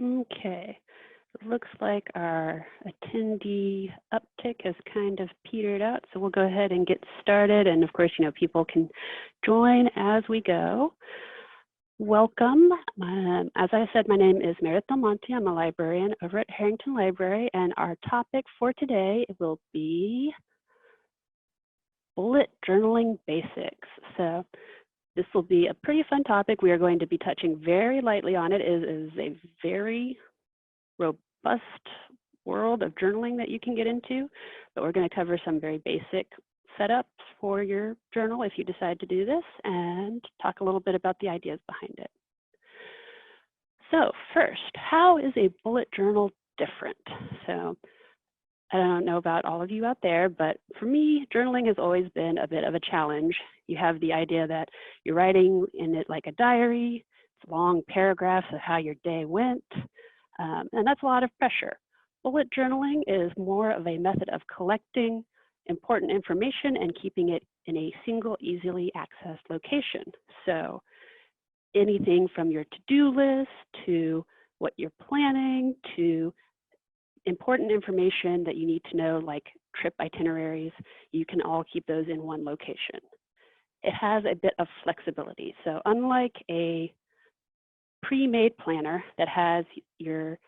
Okay, it looks like our attendee uptick has kind of petered out, so we'll go ahead and get started. And of course, people can join as we go. Welcome. As I said, my name is Meredith Del Monte. I'm a librarian over at Harrington Library, and our topic for today will be bullet journaling basics. So this will be a pretty fun topic. We are going to be touching very lightly on it. It is a very robust world of journaling that you can get into, but we're going to cover some very basic setups for your journal if you decide to do this, and talk a little bit about the ideas behind it. So first, how is a bullet journal different? So I don't know about all of you out there, but for me, journaling has always been a bit of a challenge. You have the idea that you're writing in it like a diary. It's long paragraphs of how your day went, and that's a lot of pressure. Bullet journaling is more of a method of collecting important information and keeping it in a single, easily accessed location. So anything from your to-do list to what you're planning to important information that you need to know, like trip itineraries, you can all keep those in one location. It has a bit of flexibility. So unlike a pre-made planner that has your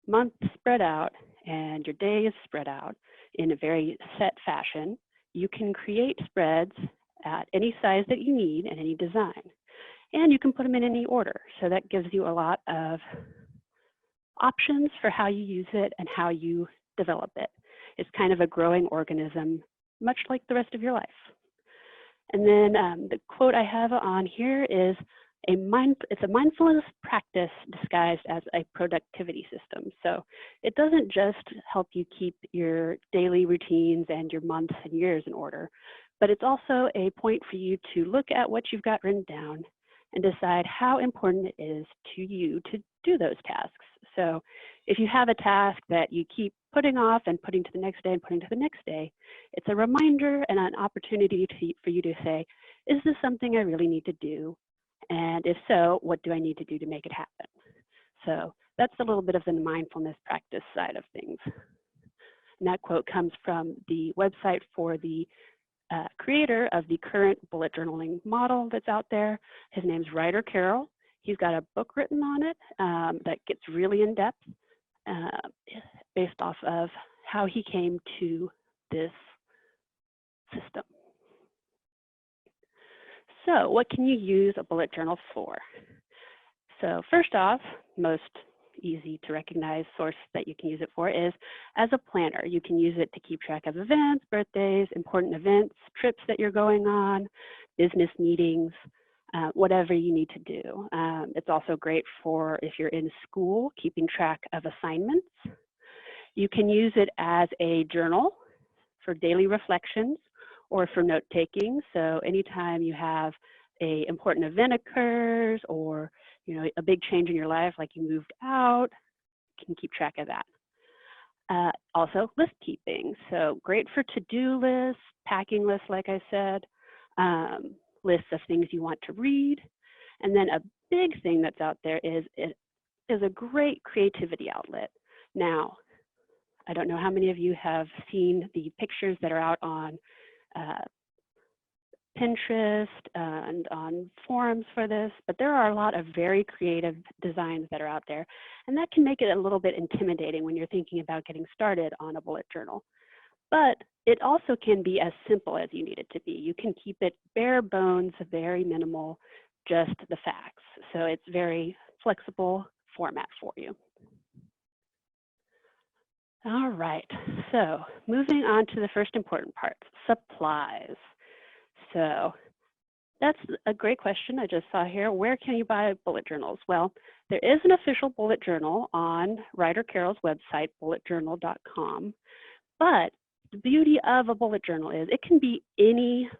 month spread out and your days spread out in a very set fashion, you can create spreads at any size that you need and any design. And you can put them in any order. So that gives you a lot of options for how you use it and how you develop it. It's kind of a growing organism, much like the rest of your life. And then the quote I have on here is, it's a mindfulness practice disguised as a productivity system. So it doesn't just help you keep your daily routines and your months and years in order, but it's also a point for you to look at what you've got written down and decide how important it is to you to do those tasks. So if you have a task that you keep putting off and putting to the next day and putting to the next day, it's a reminder and an opportunity for you to say, is this something I really need to do? And if so, what do I need to do to make it happen? So that's a little bit of the mindfulness practice side of things. And that quote comes from the website for the creator of the current bullet journaling model that's out there. His name's Ryder Carroll. He's got a book written on it that gets really in depth based off of how he came to this system. So what can you use a bullet journal for? So first off, most easy to recognize source that you can use it for is as a planner. You can use it to keep track of events, birthdays, important events, trips that you're going on, business meetings, whatever you need to do. It's also great for if you're in school, keeping track of assignments. You can use it as a journal for daily reflections or for note-taking. So anytime you have an important event occurs or a big change in your life, like you moved out, you can keep track of that. Also list keeping, so great for to-do lists, packing lists, like I said, lists of things you want to read. And then a big thing that's out there is it is a great creativity outlet. Now, I don't know how many of you have seen the pictures that are out on Pinterest and on forums for this, but there are a lot of very creative designs that are out there, and that can make it a little bit intimidating when you're thinking about getting started on a bullet journal. But it also can be as simple as you need it to be. You can keep it bare bones, very minimal, just the facts. So it's very flexible format for you. All right, so moving on to the first important part, supplies. So that's a great question I just saw here. Where can you buy bullet journals? Well, there is an official bullet journal on Ryder Carroll's website, bulletjournal.com. But the beauty of a bullet journal is it can be any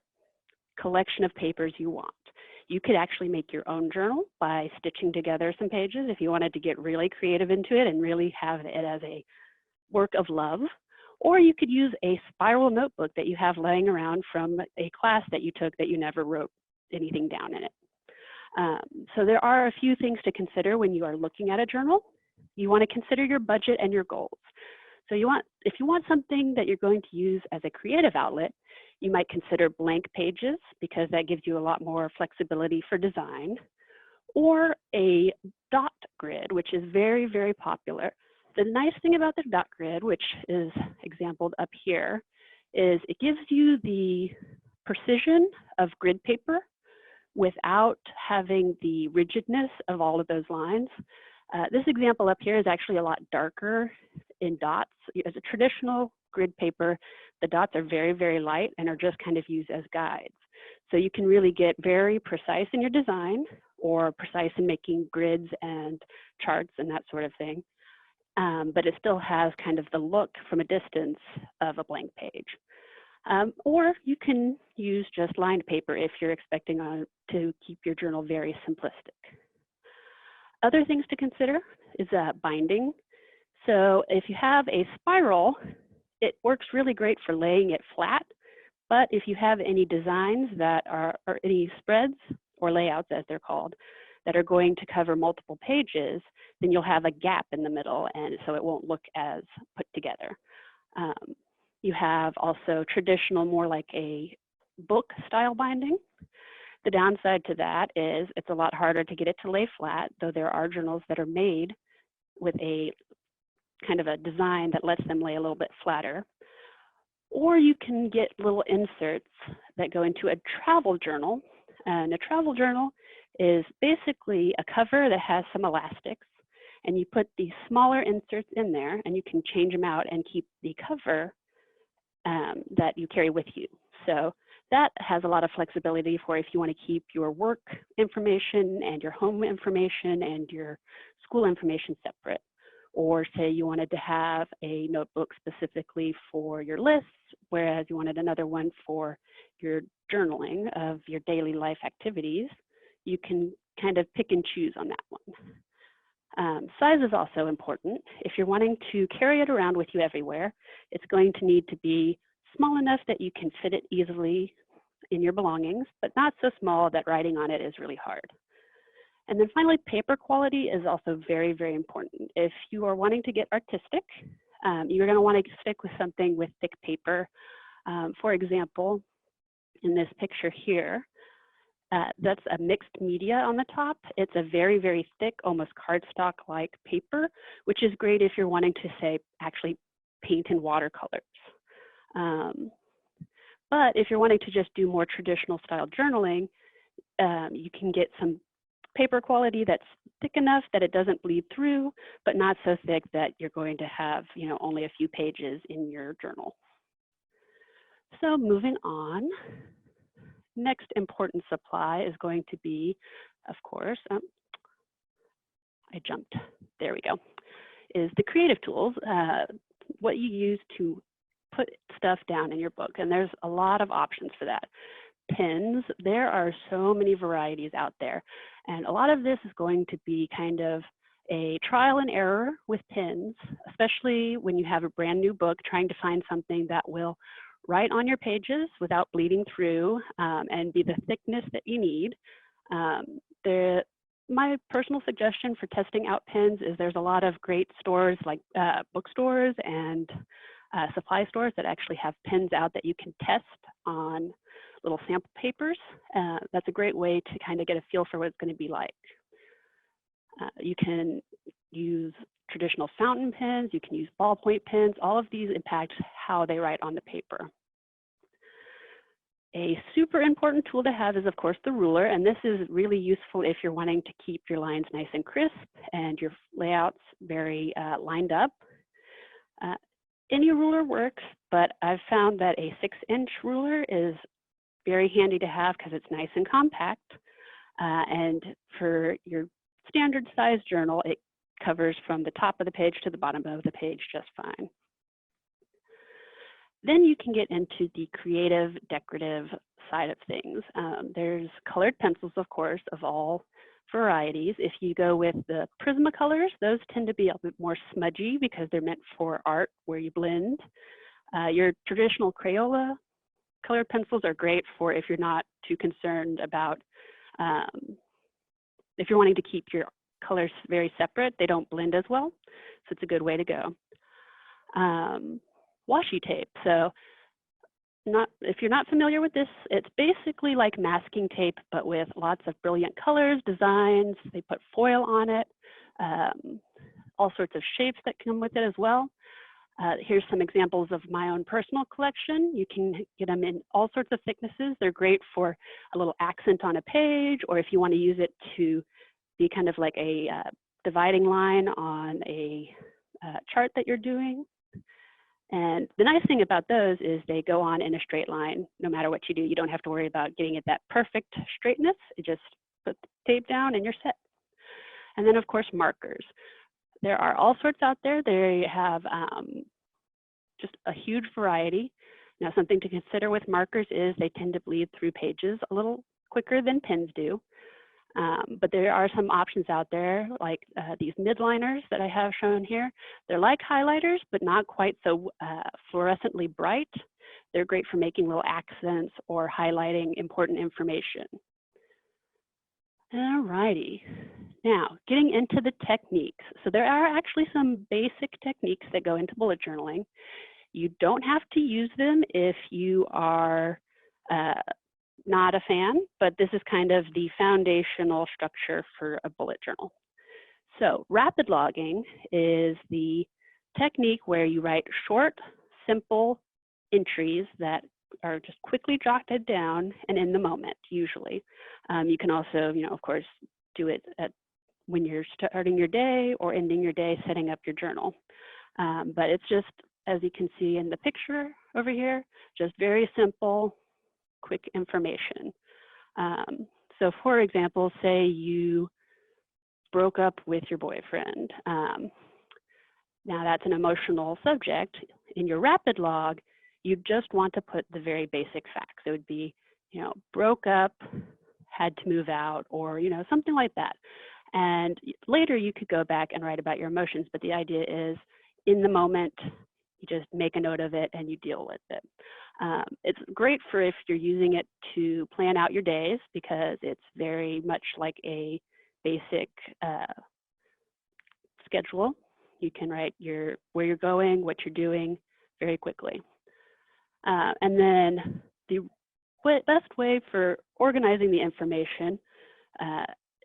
collection of papers you want. You could actually make your own journal by stitching together some pages if you wanted to get really creative into it and really have it as a work of love. Or you could use a spiral notebook that you have laying around from a class that you took that you never wrote anything down in it. So there are a few things to consider when you are looking at a journal. you want to consider your budget and your goals. So if you want something that you're going to use as a creative outlet, you might consider blank pages because that gives you a lot more flexibility for design, or a dot grid, which is very, very popular. The nice thing about the dot grid, which is exampled up here, is it gives you the precision of grid paper without having the rigidness of all of those lines. This example up here is actually a lot darker in dots. As a traditional grid paper, the dots are very, very light and are just kind of used as guides. So you can really get very precise in your design or precise in making grids and charts and that sort of thing. But it still has kind of the look from a distance of a blank page. Or you can use just lined paper if you're expecting to keep your journal very simplistic. Other things to consider is binding. So if you have a spiral, it works really great for laying it flat. But if you have any designs that are, or any spreads or layouts as they're called, that are going to cover multiple pages, then you'll have a gap in the middle, and so it won't look as put together. You have also traditional, more like a book style binding. The downside to that is it's a lot harder to get it to lay flat, though there are journals that are made with a kind of a design that lets them lay a little bit flatter. Or you can get little inserts that go into a travel journal. And a travel journal is basically a cover that has some elastics, and you put these smaller inserts in there, and you can change them out and keep the cover that you carry with you. So that has a lot of flexibility for if you want to keep your work information and your home information and your school information separate. Or say you wanted to have a notebook specifically for your lists, whereas you wanted another one for your journaling of your daily life activities, you can kind of pick and choose on that one. Size is also important. If you're wanting to carry it around with you everywhere, it's going to need to be small enough that you can fit it easily in your belongings, but not so small that writing on it is really hard. And then finally, paper quality is also very, very important. If you are wanting to get artistic, you're going to want to stick with something with thick paper. For example, in this picture here, that's a mixed media on the top. It's a very, very thick, almost cardstock-like paper, which is great if you're wanting to, say, actually paint in watercolors. But if you're wanting to just do more traditional style journaling, you can get some paper quality that's thick enough that it doesn't bleed through, but not so thick that you're going to have, only a few pages in your journal. So moving on, next important supply is going to be, of course, I jumped, there we go, is the creative tools, what you use to put stuff down in your book. And there's a lot of options for that. Pens, there are so many varieties out there. And a lot of this is going to be kind of a trial and error with pens, especially when you have a brand new book, trying to find something that will write on your pages without bleeding through and be the thickness that you need. My personal suggestion for testing out pens is there's a lot of great stores like bookstores and supply stores that actually have pens out that you can test on little sample papers. That's a great way to kind of get a feel for what it's going to be like. You can use traditional fountain pens, you can use ballpoint pens. All of these impact how they write on the paper. A super important tool to have is, of course, the ruler, and this is really useful if you're wanting to keep your lines nice and crisp and your layouts very lined up. Any ruler works, but I've found that a 6-inch ruler is very handy to have because it's nice and compact. And for your standard size journal, it covers from the top of the page to the bottom of the page just fine. Then you can get into the creative, decorative side of things. There's colored pencils, of course, of all varieties. If you go with the Prismacolors, those tend to be a bit more smudgy because they're meant for art where you blend. Your traditional Crayola colored pencils are great for if you're not too concerned about, if you're wanting to keep your colors very separate, they don't blend as well. So it's a good way to go. Washi tape. So if you're not familiar with this, it's basically like masking tape, but with lots of brilliant colors, designs. They put foil on it, all sorts of shapes that come with it as well. Here's some examples of my own personal collection. You can get them in all sorts of thicknesses. They're great for a little accent on a page, or if you want to use it to be kind of like a dividing line on a chart that you're doing. And the nice thing about those is they go on in a straight line. No matter what you do, you don't have to worry about getting it that perfect straightness. You just put the tape down and you're set. And then of course, markers. There are all sorts out there. They have just a huge variety. Now, something to consider with markers is they tend to bleed through pages a little quicker than pens do. But there are some options out there, like these midliners that I have shown here. They're like highlighters, but not quite so fluorescently bright. They're great for making little accents or highlighting important information. All righty. Now, getting into the techniques. So there are actually some basic techniques that go into bullet journaling. You don't have to use them if you are not a fan, but this is kind of the foundational structure for a bullet journal. So rapid logging is the technique where you write short, simple entries that are just quickly jotted down and in the moment, usually. You can also, of course, do it when you're starting your day or ending your day, setting up your journal. But it's just, as you can see in the picture over here, just very simple, quick information. So for example, say you broke up with your boyfriend. Now that's an emotional subject. In your rapid log, you just want to put the very basic facts. It would be, broke up, had to move out, or, something like that. And later you could go back and write about your emotions, but the idea is in the moment, you just make a note of it and you deal with it. It's great for if you're using it to plan out your days, because it's very much like a basic schedule. You can write where you're going, what you're doing very quickly. And then the best way for organizing the information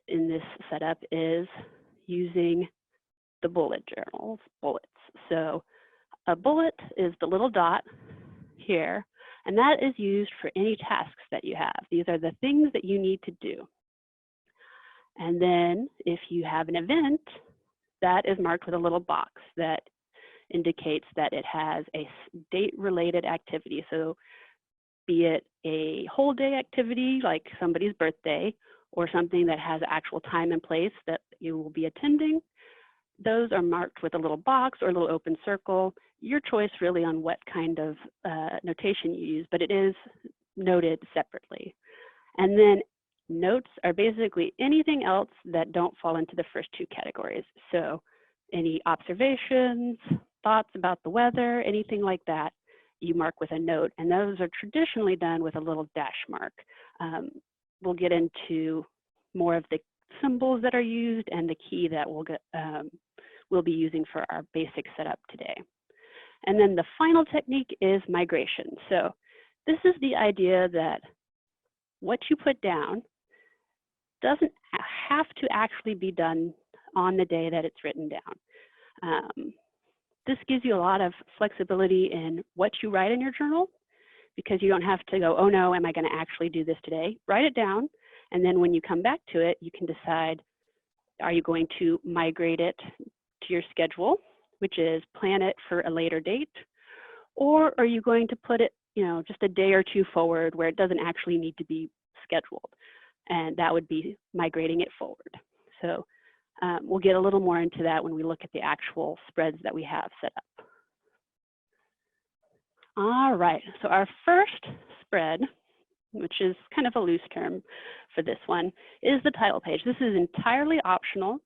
in this setup is using the bullet journals, bullets. So a bullet is the little dot here, and that is used for any tasks that you have. These are the things that you need to do. And then if you have an event, that is marked with a little box that indicates that it has a date-related activity. So be it a whole day activity like somebody's birthday, or something that has actual time and place that you will be attending, those are marked with a little box or a little open circle. Your choice really on what kind of notation you use, but it is noted separately. And then notes are basically anything else that don't fall into the first two categories. So any observations, thoughts about the weather, anything like that, you mark with a note. And those are traditionally done with a little dash mark. We'll get into more of the symbols that are used and the key that we'll be using for our basic setup today. And then the final technique is migration. So this is the idea that what you put down doesn't have to actually be done on the day that it's written down. This gives you a lot of flexibility in what you write in your journal, because you don't have to go, oh no, am I going to actually do this today? Write it down, and then when you come back to it, you can decide, are you going to migrate it to your schedule, which is plan it for a later date, or are you going to put it, just a day or two forward where it doesn't actually need to be scheduled, and that would be migrating it forward. So we'll get a little more into that when we look at the actual spreads that we have set up. All right, so our first spread, which is kind of a loose term for this one, is the title page. This is entirely optional.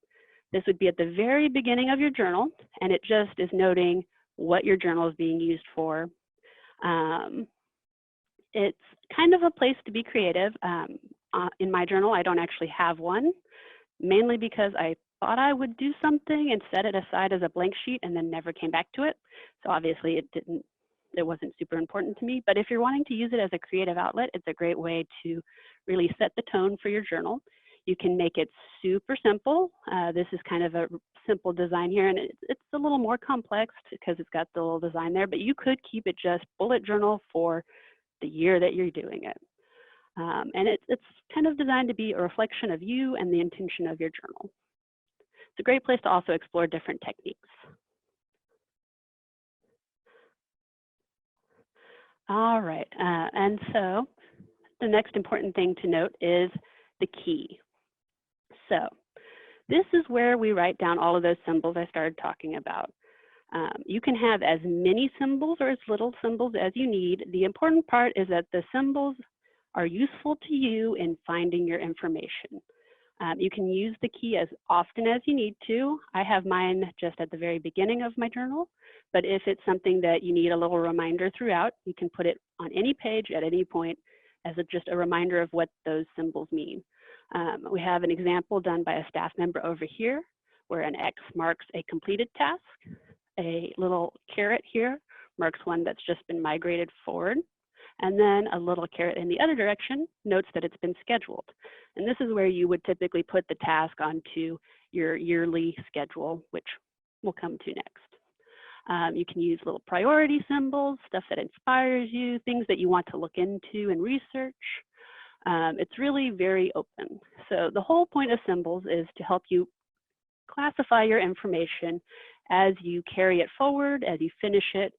This would be at the very beginning of your journal, and it just is noting what your journal is being used for. It's kind of a place to be creative. In my journal, I don't actually have one, mainly because I thought I would do something and set it aside as a blank sheet and then never came back to it. So obviously it wasn't super important to me. But if you're wanting to use it as a creative outlet, it's a great way to really set the tone for your journal. You can make it super simple. This is kind of a simple design here, and it's a little more complex because it's got the little design there, but you could keep it just bullet journal for the year that you're doing it. And it's kind of designed to be a reflection of you and the intention of your journal. It's a great place to also explore different techniques. All right, and so the next important thing to note is the key. So this is where we write down all of those symbols I started talking about. You can have as many symbols or as little symbols as you need. The important part is that the symbols are useful to you in finding your information. You can use the key as often as you need to. I have mine just at the very beginning of my journal, but if it's something that you need a little reminder throughout, you can put it on any page at any point as just a reminder of what those symbols mean. We have an example done by a staff member over here where an X marks a completed task. A little caret here marks one that's just been migrated forward. And then a little caret in the other direction notes that it's been scheduled. And this is where you would typically put the task onto your yearly schedule, which we'll come to next. You can use little priority symbols, stuff that inspires you, things that you want to look into and research. It's really very open. So the whole point of symbols is to help you classify your information as you carry it forward, as you finish it,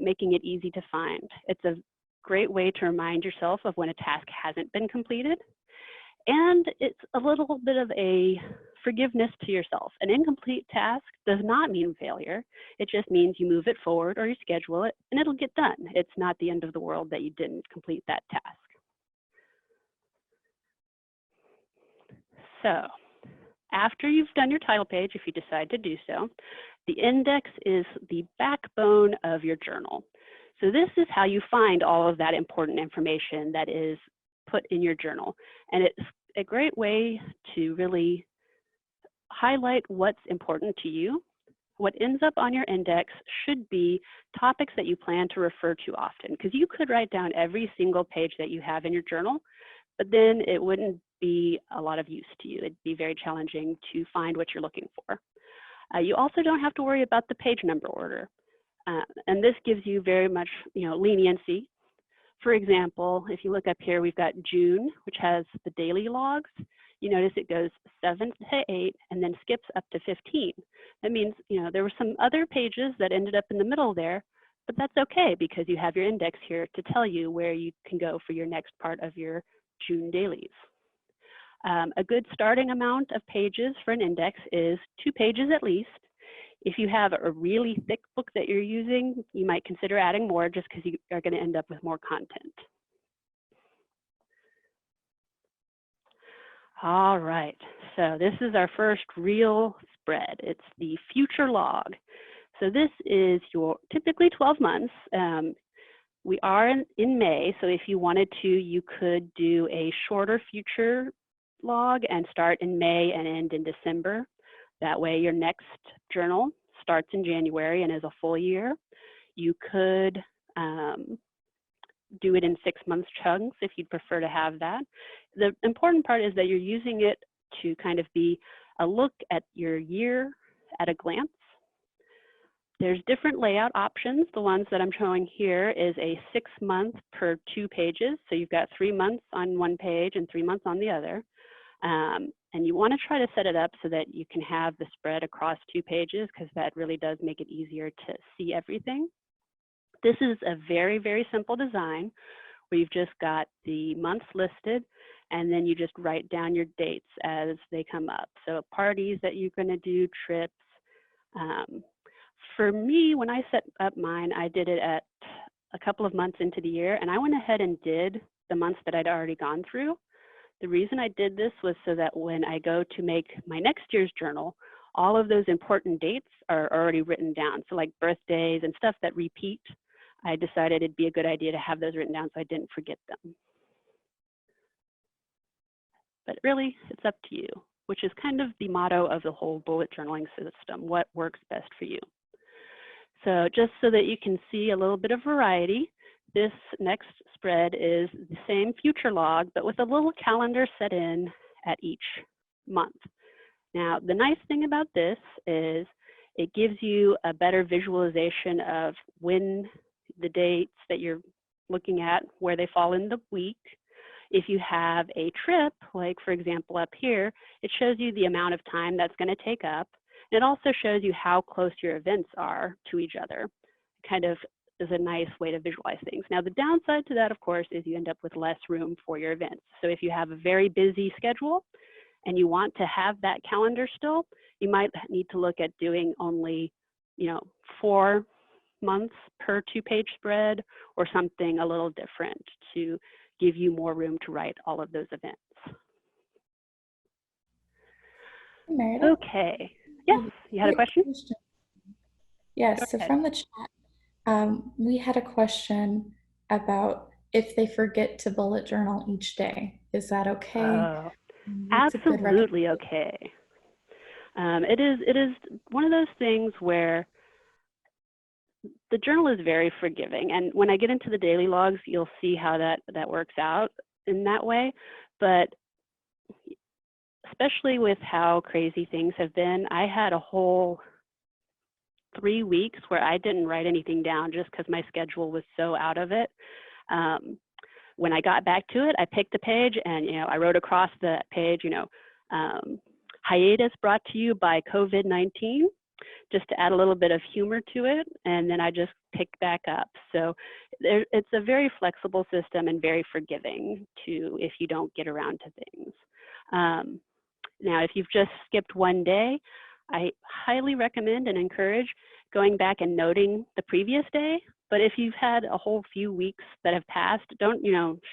making it easy to find. It's a great way to remind yourself of when a task hasn't been completed. And it's a little bit of a forgiveness to yourself. An incomplete task does not mean failure. It just means you move it forward or you schedule it and it'll get done. It's not the end of the world that you didn't complete that task. So after you've done your title page, if you decide to do so, the index is the backbone of your journal. So this is how you find all of that important information that is put in your journal. And it's a great way to really highlight what's important to you. What ends up on your index should be topics that you plan to refer to often, because you could write down every single page that you have in your journal, but then it wouldn't be a lot of use to you. It'd be very challenging to find what you're looking for. You also don't have to worry about the page number order. And this gives you very much, leniency. For example, if you look up here, we've got June, which has the daily logs. You notice it goes 7 to 8 and then skips up to 15. That means, there were some other pages that ended up in the middle there, but that's okay because you have your index here to tell you where you can go for your next part of your June dailies. A good starting amount of pages for an index is 2 pages at least. If you have a really thick book that you're using, you might consider adding more just because you are going to end up with more content. All right, so this is our first real spread. It's the future log. So this is your typically 12 months. We are in May, so if you wanted to, you could do a shorter future log and start in May and end in December. That way your next journal starts in January and is a full year. You could do it in 6 month chunks if you'd prefer to have that. The important part is that you're using it to kind of be a look at your year at a glance. There's different layout options. The ones that I'm showing here is a 6 month per 2 pages. So you've got 3 months on one page and 3 months on the other. And you want to try to set it up so that you can have the spread across 2 pages because that really does make it easier to see everything. This is a very, very simple design where you've just got the months listed and then you just write down your dates as they come up. So parties that you're going to do, trips. For me, when I set up mine, I did it at a couple of months into the year and I went ahead and did the months that I'd already gone through. The reason I did this was so that when I go to make my next year's journal, all of those important dates are already written down. So like birthdays and stuff that repeat, I decided it'd be a good idea to have those written down so I didn't forget them. But really, it's up to you. which is kind of the motto of the whole bullet journaling system, what works best for you. So just so that you can see a little bit of variety, this next spread is the same future log, but with a little calendar set in at each month. Now, the nice thing about this is it gives you a better visualization of when the dates that you're looking at, where they fall in the week. If you have a trip, like for example up here, it shows you the amount of time that's going to take up. It also shows you how close your events are to each other. Kind of is a nice way to visualize things. Now, the downside to that, of course, is you end up with less room for your events. So if you have a very busy schedule and you want to have that calendar still, you might need to look at doing only, 4 months per 2-page spread or something a little different to give you more room to write all of those events. Meredith? Okay. Yes, you had a question? Yes, so from the chat, we had a question about if they forget to bullet journal each day. Is that okay? Oh, It's a good absolutely okay. It is one of those things where the journal is very forgiving, and when I get into the daily logs, you'll see how that works out in that way. But especially with how crazy things have been, I had a whole 3 weeks where I didn't write anything down just because my schedule was so out of it. When I got back to it, I picked a page and I wrote across the page, hiatus brought to you by COVID-19, just to add a little bit of humor to it, and then I just picked back up. So it's a very flexible system and very forgiving to if you don't get around to things. Now, if you've just skipped one day, I highly recommend and encourage going back and noting the previous day. But if you've had a whole few weeks that have passed, don't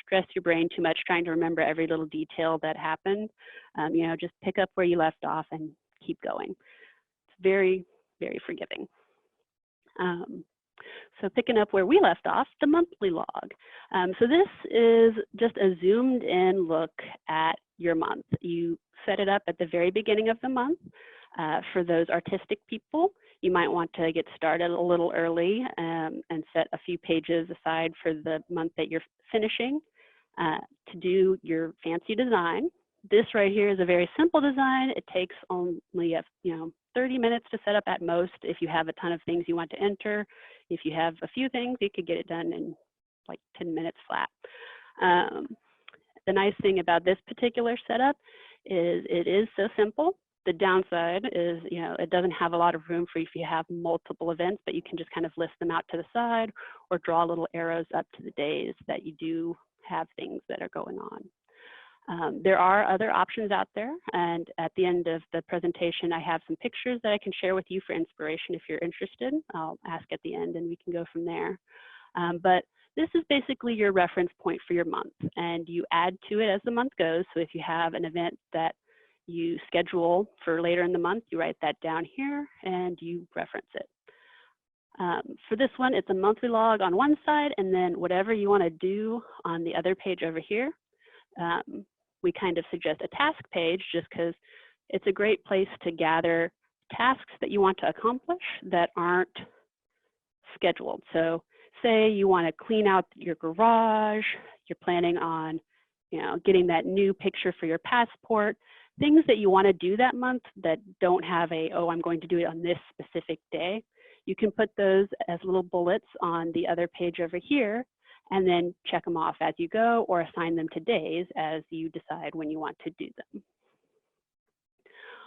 stress your brain too much trying to remember every little detail that happened. Just pick up where you left off and keep going. It's very, very forgiving. So picking up where we left off, the monthly log. So this is just a zoomed in look at your month. You set it up at the very beginning of the month. For those artistic people, you might want to get started a little early and set a few pages aside for the month that you're finishing to do your fancy design. This right here is a very simple design. It takes only 30 minutes to set up at most if you have a ton of things you want to enter. If you have a few things, you could get it done in like 10 minutes flat. The nice thing about this particular setup is it is so simple. The downside is, it doesn't have a lot of room for if you have multiple events, but you can just kind of list them out to the side or draw little arrows up to the days that you do have things that are going on. There are other options out there, and at the end of the presentation, I have some pictures that I can share with you for inspiration if you're interested. I'll ask at the end and we can go from there. But this is basically your reference point for your month, and you add to it as the month goes. So if you have an event that you schedule for later in the month, you write that down here and you reference it. For this one, it's a monthly log on one side, and then whatever you want to do on the other page over here. We kind of suggest a task page just because it's a great place to gather tasks that you want to accomplish that aren't scheduled. So say you want to clean out your garage, you're planning on getting that new picture for your passport, things that you want to do that month that don't have I'm going to do it on this specific day. You can put those as little bullets on the other page over here and then check them off as you go or assign them to days as you decide when you want to do them.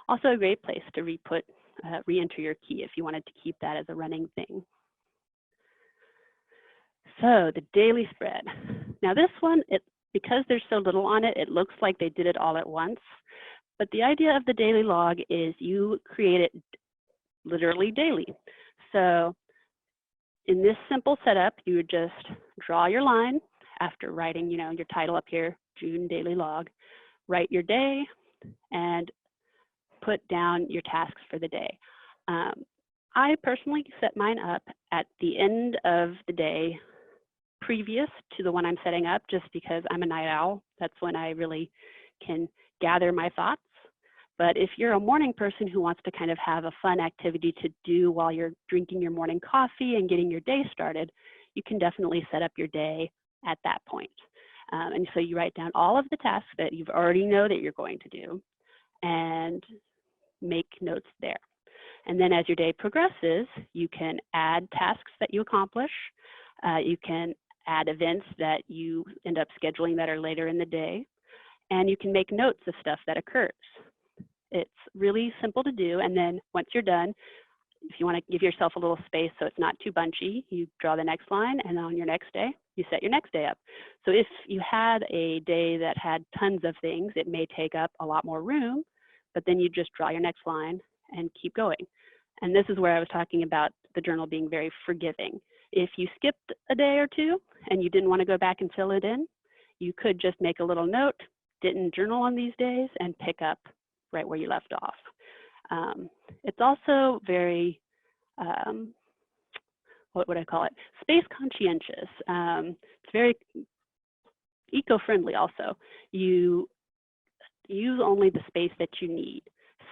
Also a great place to re-enter your key if you wanted to keep that as a running thing. So the daily spread. Now this one, because there's so little on it, it looks like they did it all at once. But the idea of the daily log is you create it literally daily. So in this simple setup, you would just draw your line after writing, your title up here, June daily log, write your day, and put down your tasks for the day. I personally set mine up at the end of the day previous to the one I'm setting up, just because I'm a night owl. That's when I really can gather my thoughts. But if you're a morning person who wants to kind of have a fun activity to do while you're drinking your morning coffee and getting your day started, you can definitely set up your day at that point. And so you write down all of the tasks that you've already know that you're going to do and make notes there. And then as your day progresses, you can add tasks that you accomplish. You can add events that you end up scheduling that are later in the day. And you can make notes of stuff that occurs. It's really simple to do. And then once you're done, if you want to give yourself a little space so it's not too bunchy, you draw the next line, and on your next day, you set your next day up. So if you had a day that had tons of things, it may take up a lot more room, but then you just draw your next line and keep going. And this is where I was talking about the journal being very forgiving. If you skipped a day or two and you didn't want to go back and fill it in, you could just make a little note, didn't journal on these days, and pick up right where you left off. It's also very, what would I call it? Space conscientious. It's very eco-friendly also. You use only the space that you need.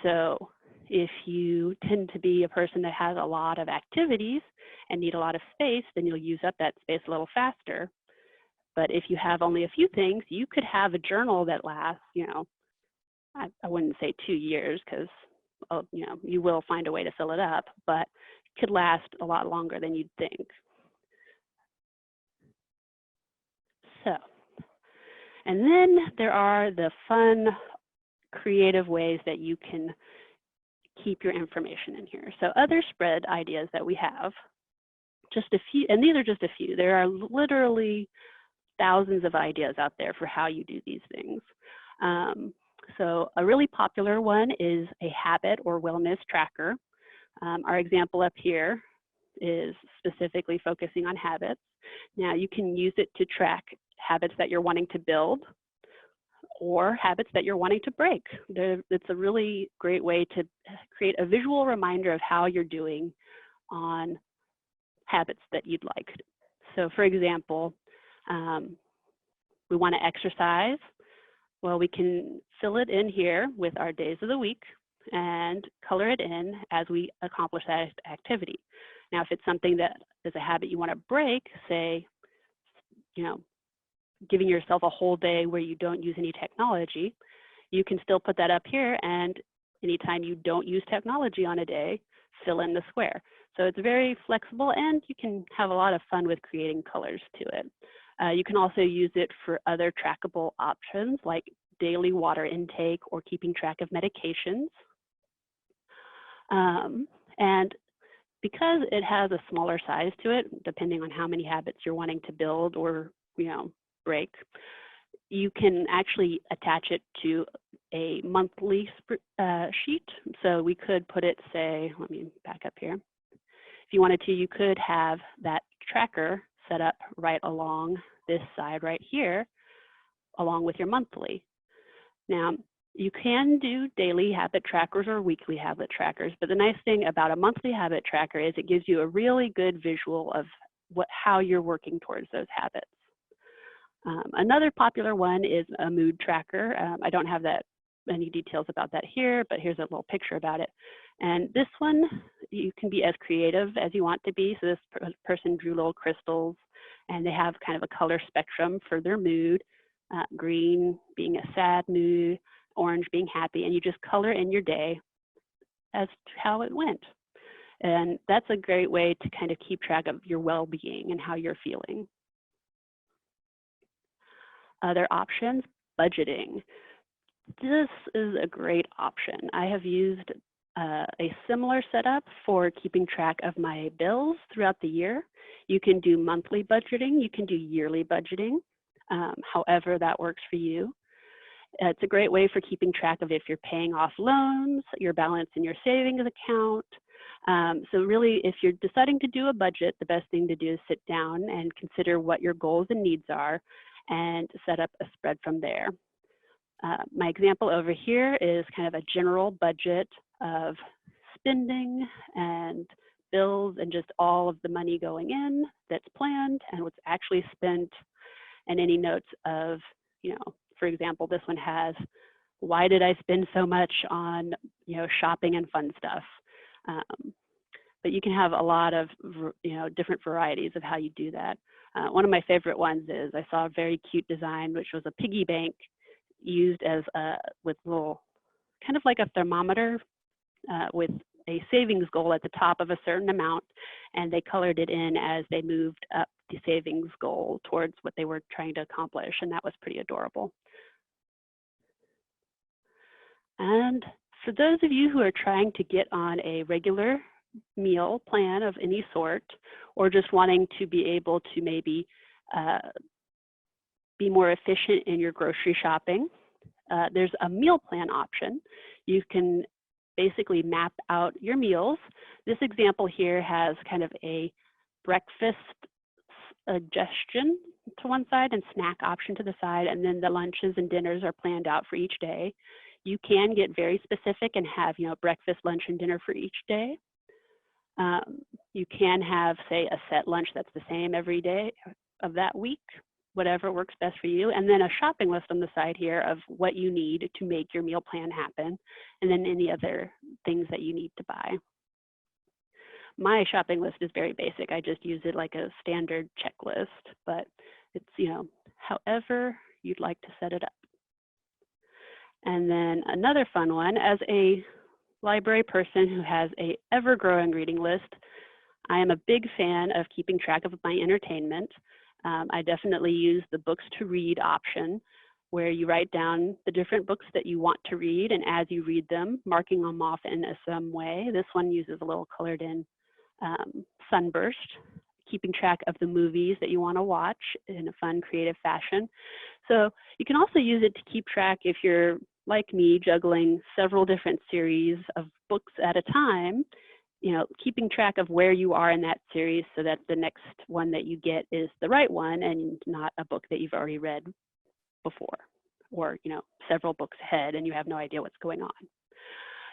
So if you tend to be a person that has a lot of activities and need a lot of space, then you'll use up that space a little faster. But if you have only a few things, you could have a journal that lasts, I wouldn't say 2 years because, you will find a way to fill it up, but it could last a lot longer than you'd think. So, and then there are the fun, creative ways that you can keep your information in here. So other spread ideas that we have, just a few, and these are just a few. There are literally thousands of ideas out there for how you do these things. So a really popular one is a habit or wellness tracker. Our example up here is specifically focusing on habits. Now you can use it to track habits that you're wanting to build or habits that you're wanting to break. It's a really great way to create a visual reminder of how you're doing on habits that you'd like. So for example, we want to exercise. Well, we can fill it in here with our days of the week and color it in as we accomplish that activity. Now, if it's something that is a habit you want to break, say, giving yourself a whole day where you don't use any technology, you can still put that up here, and anytime you don't use technology on a day, fill in the square. So it's very flexible, and you can have a lot of fun with creating colors to it. You can also use it for other trackable options like daily water intake or keeping track of medications. And because it has a smaller size to it, depending on how many habits you're wanting to build or break, you can actually attach it to a monthly sheet. So we could put it, say, let me back up here. If you wanted to, you could have that tracker set up right along this side right here, along with your monthly. Now, you can do daily habit trackers or weekly habit trackers, but the nice thing about a monthly habit tracker is it gives you a really good visual of how you're working towards those habits. Another popular one is a mood tracker. I don't have any details about that here, but here's a little picture about it. And this one, you can be as creative as you want to be. So this person drew little crystals, and they have kind of a color spectrum for their mood, green being a sad mood, orange being happy, and you just color in your day as to how it went. And that's a great way to kind of keep track of your well-being and how you're feeling. Other options, budgeting. This is a great option. I have used a similar setup for keeping track of my bills throughout the year. You can do monthly budgeting, you can do yearly budgeting, however that works for you. It's a great way for keeping track of if you're paying off loans, your balance in your savings account. So really, if you're deciding to do a budget, the best thing to do is sit down and consider what your goals and needs are and set up a spread from there. My example over here is kind of a general budget of spending and bills and just all of the money going in that's planned and what's actually spent, and any notes of, for example, this one has why did I spend so much on, shopping and fun stuff? But you can have a lot of, different varieties of how you do that. One of my favorite ones is I saw a very cute design, which was a piggy bank used as with little, kind of like a thermometer with a savings goal at the top of a certain amount, and they colored it in as they moved up the savings goal towards what they were trying to accomplish, and that was pretty adorable. And for those of you who are trying to get on a regular meal plan of any sort, or just wanting to be able to maybe be more efficient in your grocery shopping, there's a meal plan option. You can basically map out your meals. This example here has kind of a breakfast suggestion to one side and snack option to the side, and then the lunches and dinners are planned out for each day. You can get very specific and have, breakfast, lunch, and dinner for each day. You can have, say, a set lunch that's the same every day of that week, whatever works best for you, and then a shopping list on the side here of what you need to make your meal plan happen, and then any other things that you need to buy. My shopping list is very basic. I just use it like a standard checklist, but it's, however you'd like to set it up. And then another fun one, as a library person who has a ever-growing reading list, I am a big fan of keeping track of my entertainment. I definitely use the books to read option, where you write down the different books that you want to read, and as you read them, marking them off in some way. This one uses a little colored in sunburst, keeping track of the movies that you want to watch in a fun, creative fashion. So you can also use it to keep track, if you're like me, juggling several different series of books at a time, keeping track of where you are in that series so that the next one that you get is the right one and not a book that you've already read before, or, several books ahead and you have no idea what's going on.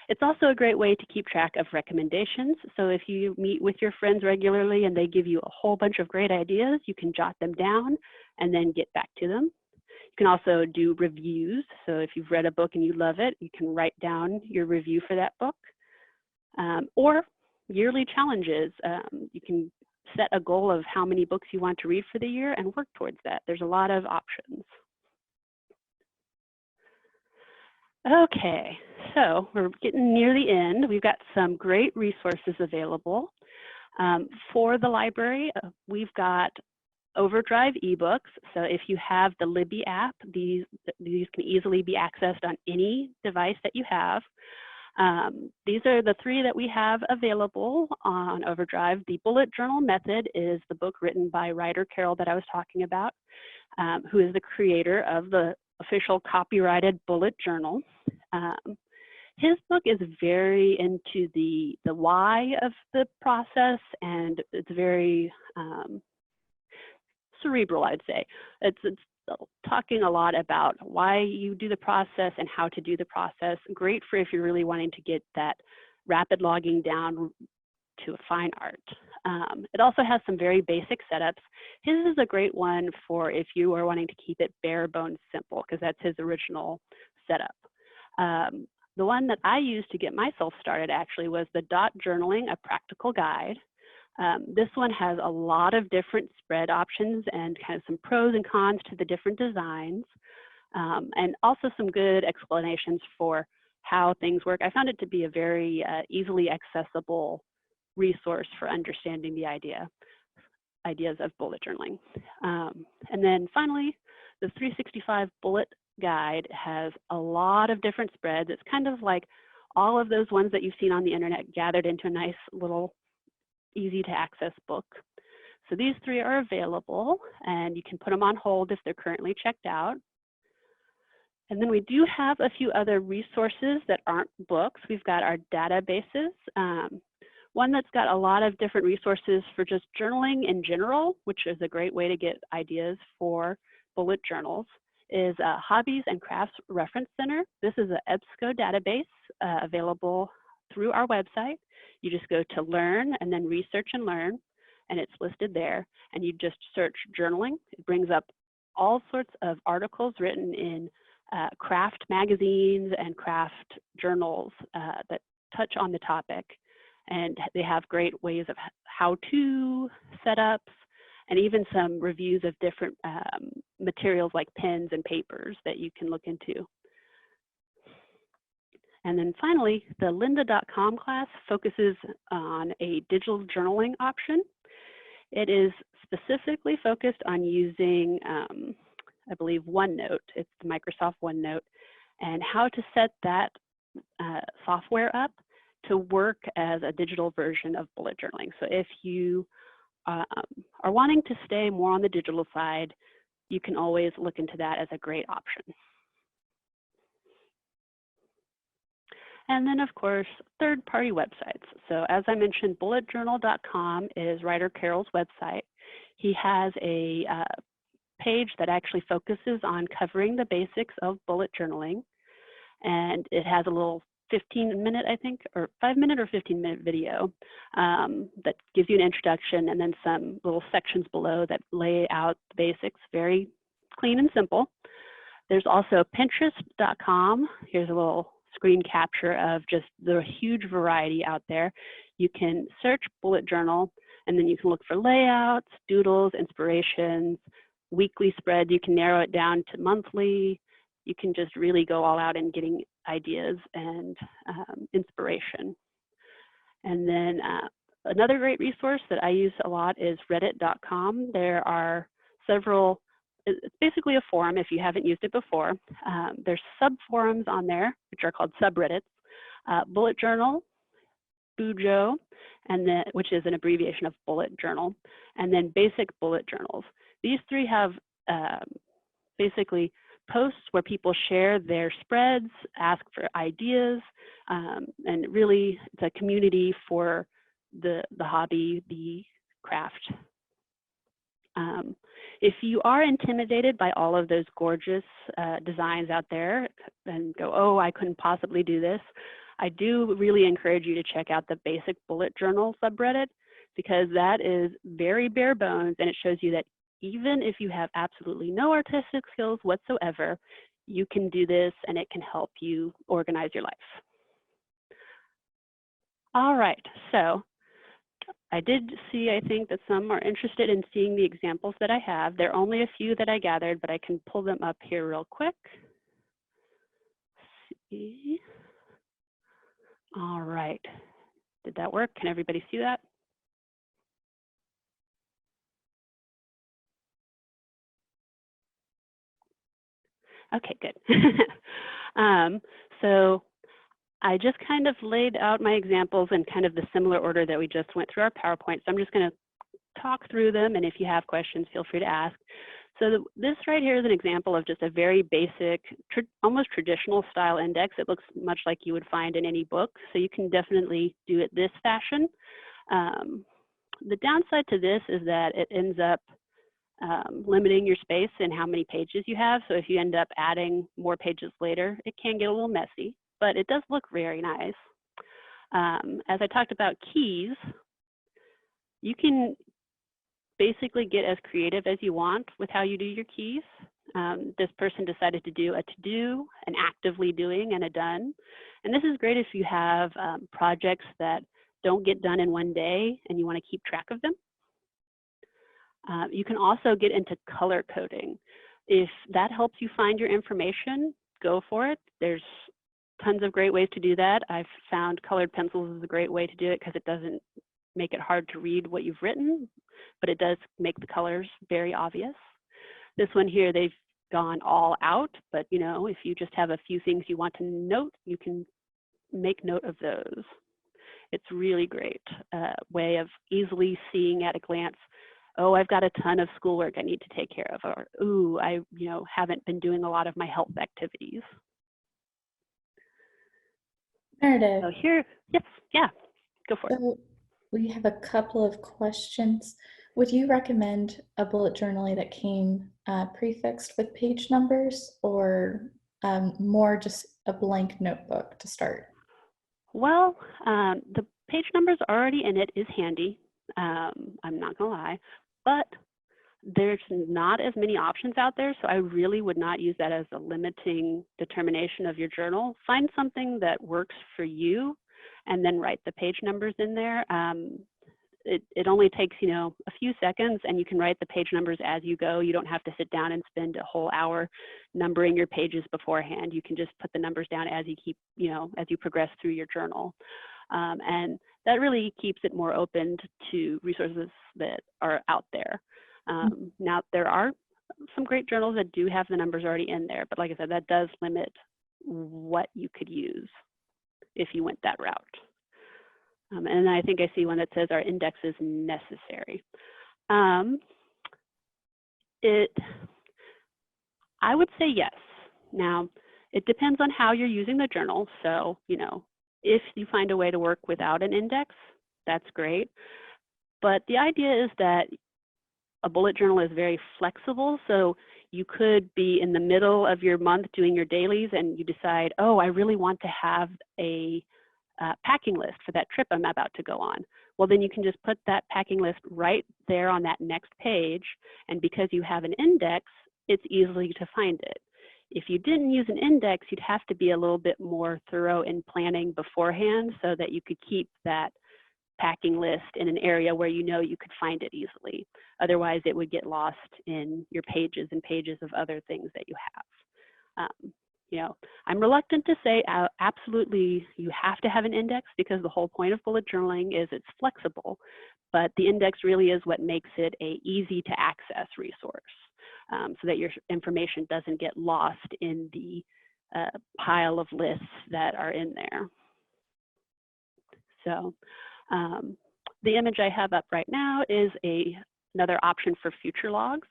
It's also a great way to keep track of recommendations. So if you meet with your friends regularly and they give you a whole bunch of great ideas, you can jot them down and then get back to them. You can also do reviews. So if you've read a book and you love it, you can write down your review for that book. Or yearly challenges. You can set a goal of how many books you want to read for the year and work towards that. There's a lot of options. Okay, so we're getting near the end. We've got some great resources available. For the library, we've got Overdrive ebooks. So if you have the Libby app, these can easily be accessed on any device that you have. These are the three that we have available on Overdrive. The Bullet Journal Method is the book written by Ryder Carroll that I was talking about, who is the creator of the official copyrighted Bullet Journal. His book is very into the why of the process, and it's very cerebral, I'd say. It's talking a lot about why you do the process and how to do the process. Great for if you're really wanting to get that rapid logging down to a fine art. It also has some very basic setups. His is a great one for if you are wanting to keep it bare bones simple, because that's his original setup. The one that I used to get myself started actually was the Dot Journaling, a Practical Guide. This one has a lot of different spread options and kind of some pros and cons to the different designs, and also some good explanations for how things work. I found it to be a very easily accessible resource for understanding the ideas of bullet journaling. And then finally, the 365 Bullet Guide has a lot of different spreads. It's kind of like all of those ones that you've seen on the internet gathered into a nice little easy to access book. So these three are available, and you can put them on hold if they're currently checked out. And then we do have a few other resources that aren't books. We've got our databases. One that's got a lot of different resources for just journaling in general, which is a great way to get ideas for bullet journals, is Hobbies and Crafts Reference Center. This is an EBSCO database available through our website. You just go to Learn and then Research and Learn, and it's listed there. And you just search journaling. It brings up all sorts of articles written in craft magazines and craft journals that touch on the topic. And they have great ways of how-to setups and even some reviews of different materials like pens and papers that you can look into. And then finally, the lynda.com class focuses on a digital journaling option. It is specifically focused on using, I believe, OneNote. It's the Microsoft OneNote, and how to set that software up to work as a digital version of bullet journaling. So if you are wanting to stay more on the digital side, you can always look into that as a great option. And then, of course, third-party websites. So as I mentioned, bulletjournal.com is Writer Carroll's website. He has a page that actually focuses on covering the basics of bullet journaling. And it has a little 15-minute, I think, or 5-minute or 15-minute video that gives you an introduction, and then some little sections below that lay out the basics, very clean and simple. There's also Pinterest.com. Here's a little screen capture of just the huge variety out there. You can search bullet journal, and then you can look for layouts, doodles, inspirations, weekly spread. You can narrow it down to monthly. You can just really go all out in getting ideas and inspiration. And then another great resource that I use a lot is reddit.com. There are several, it's basically a forum if you haven't used it before. There's sub-forums on there, which are called subreddits. Bullet Journal, Bujo, and then, which is an abbreviation of bullet journal, and then basic bullet journals. These three have basically posts where people share their spreads, ask for ideas, and really it's a community for the hobby, the craft. If you are intimidated by all of those gorgeous designs out there and go, oh, I couldn't possibly do this, I do really encourage you to check out the basic bullet journal subreddit, because that is very bare bones, and it shows you that even if you have absolutely no artistic skills whatsoever, you can do this and it can help you organize your life. All right, so I did see, I think, that some are interested in seeing the examples that I have. There are only a few that I gathered, but I can pull them up here real quick. Let's see. All right, did that work? Can everybody see that? Okay, good. So I just kind of laid out my examples in kind of the similar order that we just went through our PowerPoint. So I'm just going to talk through them, and if you have questions, feel free to ask. So this right here is an example of just a very basic, almost traditional style index. It looks much like you would find in any book, so you can definitely do it this fashion. The downside to this is that it ends up limiting your space and how many pages you have. So if you end up adding more pages later, it can get a little messy, but it does look very nice. As I talked about keys, you can basically get as creative as you want with how you do your keys. This person decided to do a to-do, an actively doing, and a done. And this is great if you have projects that don't get done in one day and you want to keep track of them. You can also get into color coding. If that helps you find your information, go for it. There's tons of great ways to do that. I've found colored pencils is a great way to do it because it doesn't make it hard to read what you've written, but it does make the colors very obvious. This one here, they've gone all out, but you know, if you just have a few things you want to note, you can make note of those. It's really great way of easily seeing at a glance, oh, I've got a ton of schoolwork I need to take care of, or ooh, I haven't been doing a lot of my health activities. Meredith. So here, yes, yeah, go for it. So we have a couple of questions. Would you recommend a bullet journaling that came prefixed with page numbers, or more just a blank notebook to start? Well, the page numbers already in it is handy. I'm not gonna lie, but there's not as many options out there, so I really would not use that as a limiting determination of your journal. Find something that works for you and then write the page numbers in there. It only takes, a few seconds, and you can write the page numbers as you go. You don't have to sit down and spend a whole hour numbering your pages beforehand. You can just put the numbers down as you keep, as you progress through your journal. And that really keeps it more open to resources that are out there. Now, there are some great journals that do have the numbers already in there, but like I said, that does limit what you could use if you went that route. And then I think I see one that says our index is necessary. I would say yes. Now, it depends on how you're using the journal. So, if you find a way to work without an index, that's great. But the idea is that a bullet journal is very flexible. So you could be in the middle of your month doing your dailies and you decide, oh, I really want to have a packing list for that trip I'm about to go on. Well, then you can just put that packing list right there on that next page. And because you have an index, it's easy to find it. If you didn't use an index, you'd have to be a little bit more thorough in planning beforehand so that you could keep that packing list in an area where you could find it easily. Otherwise, it would get lost in your pages and pages of other things that you have. I'm reluctant to say absolutely you have to have an index, because the whole point of bullet journaling is it's flexible, but the index really is what makes it a easy to access resource, so that your information doesn't get lost in the pile of lists that are in there. So the image I have up right now is another option for future logs.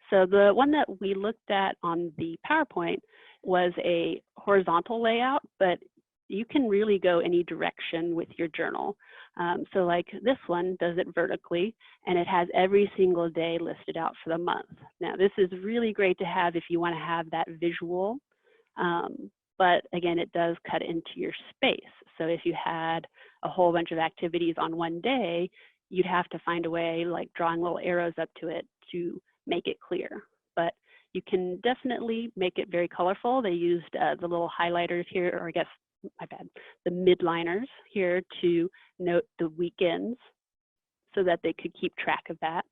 So the one that we looked at on the PowerPoint was a horizontal layout, but you can really go any direction with your journal. So like this one does it vertically, and it has every single day listed out for the month. Now this is really great to have if you want to have that visual, but again, it does cut into your space. So if you had a whole bunch of activities on one day, you'd have to find a way, like drawing little arrows up to it, to make it clear. But you can definitely make it very colorful. They used the little highlighters here, or I guess, my bad, the midliners here to note the weekends so that they could keep track of that.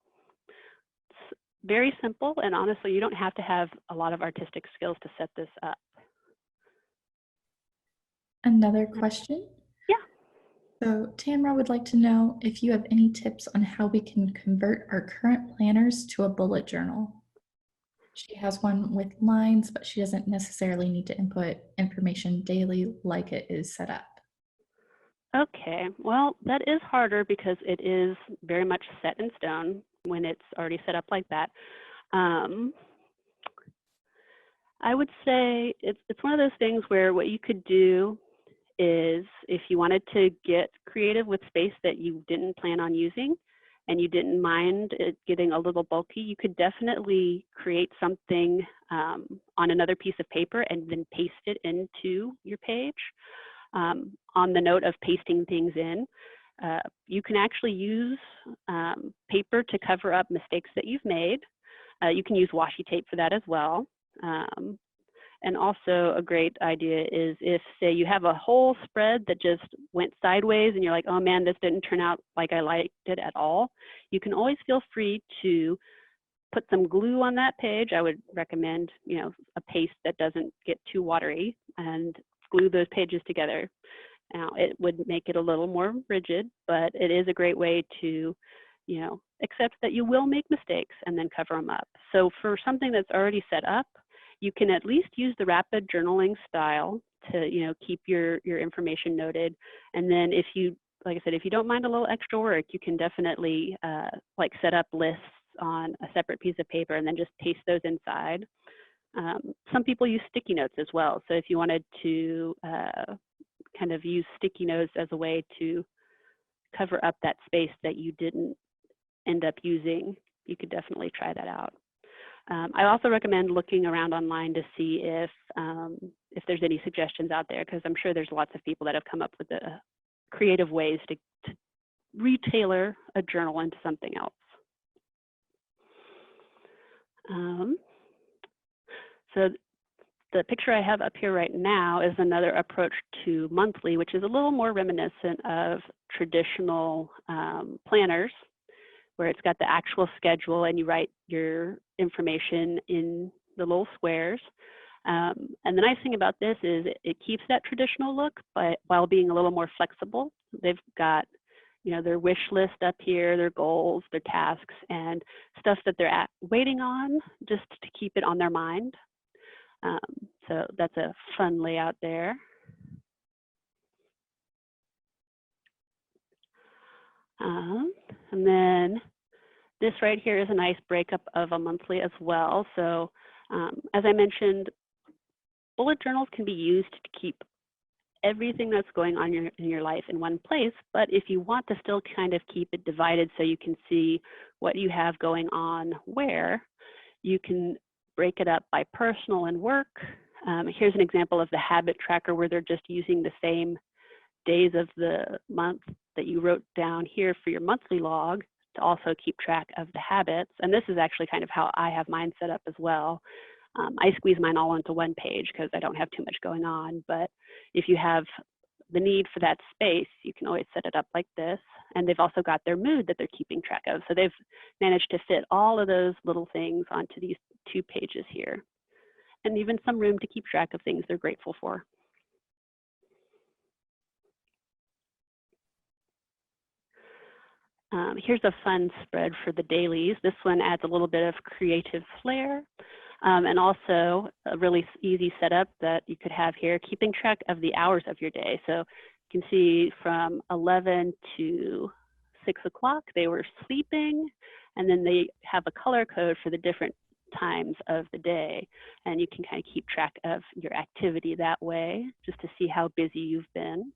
It's very simple, and honestly, you don't have to have a lot of artistic skills to set this up. Another question? Yeah. So Tamara would like to know if you have any tips on how we can convert our current planners to a bullet journal. She has one with lines, but she doesn't necessarily need to input information daily like it is set up. Okay, well, that is harder because it is very much set in stone when it's already set up like that. I would say it's one of those things where what you could do is, if you wanted to get creative with space that you didn't plan on using and you didn't mind it getting a little bulky, you could definitely create something on another piece of paper and then paste it into your page. On the note of pasting things in, you can actually use paper to cover up mistakes that you've made. You can use washi tape for that as well. And also a great idea is if, say, you have a whole spread that just went sideways and you're like, oh man, this didn't turn out like I liked it at all, you can always feel free to put some glue on that page. I would recommend, a paste that doesn't get too watery, and glue those pages together. Now, it would make it a little more rigid, but it is a great way to, accept that you will make mistakes and then cover them up. So for something that's already set up, you can at least use the rapid journaling style to, keep your information noted. And then if you, like I said, if you don't mind a little extra work, you can definitely set up lists on a separate piece of paper and then just paste those inside. Some people use sticky notes as well. So if you wanted to kind of use sticky notes as a way to cover up that space that you didn't end up using, you could definitely try that out. I also recommend looking around online to see if there's any suggestions out there, because I'm sure there's lots of people that have come up with creative ways to retailor a journal into something else. Um, so the picture I have up here right now is another approach to monthly, which is a little more reminiscent of traditional planners, where it's got the actual schedule and you write your information in the little squares. And the nice thing about this is it keeps that traditional look, but while being a little more flexible. They've got, their wish list up here, their goals, their tasks, and stuff that they're waiting on, just to keep it on their mind. So that's a fun layout there. And then this right here is a nice breakup of a monthly as well. So as I mentioned, bullet journals can be used to keep everything that's going on in your life in one place, but if you want to still kind of keep it divided so you can see what you have going on where, you can break it up by personal and work. Here's an example of the habit tracker where they're just using the same days of the month that you wrote down here for your monthly log to also keep track of the habits. And this is actually kind of how I have mine set up as well. I squeeze mine all into one page because I don't have too much going on. But if you have the need for that space, you can always set it up like this. And they've also got their mood that they're keeping track of. So they've managed to fit all of those little things onto these 2 pages here. And even some room to keep track of things they're grateful for. Here's a fun spread for the dailies. This one adds a little bit of creative flair. And also a really easy setup that you could have here, keeping track of the hours of your day. So you can see from 11 to 6 o'clock, they were sleeping, and then they have a color code for the different times of the day. And you can kind of keep track of your activity that way, just to see how busy you've been.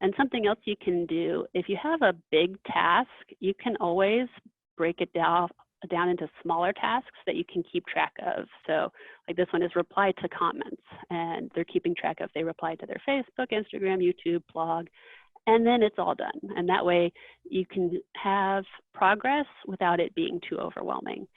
And something else you can do, if you have a big task, you can always break it down into smaller tasks that you can keep track of. So like this one is reply to comments, and they're keeping track of they replied to their Facebook, Instagram, YouTube, blog, and then it's all done. And that way you can have progress without it being too overwhelming.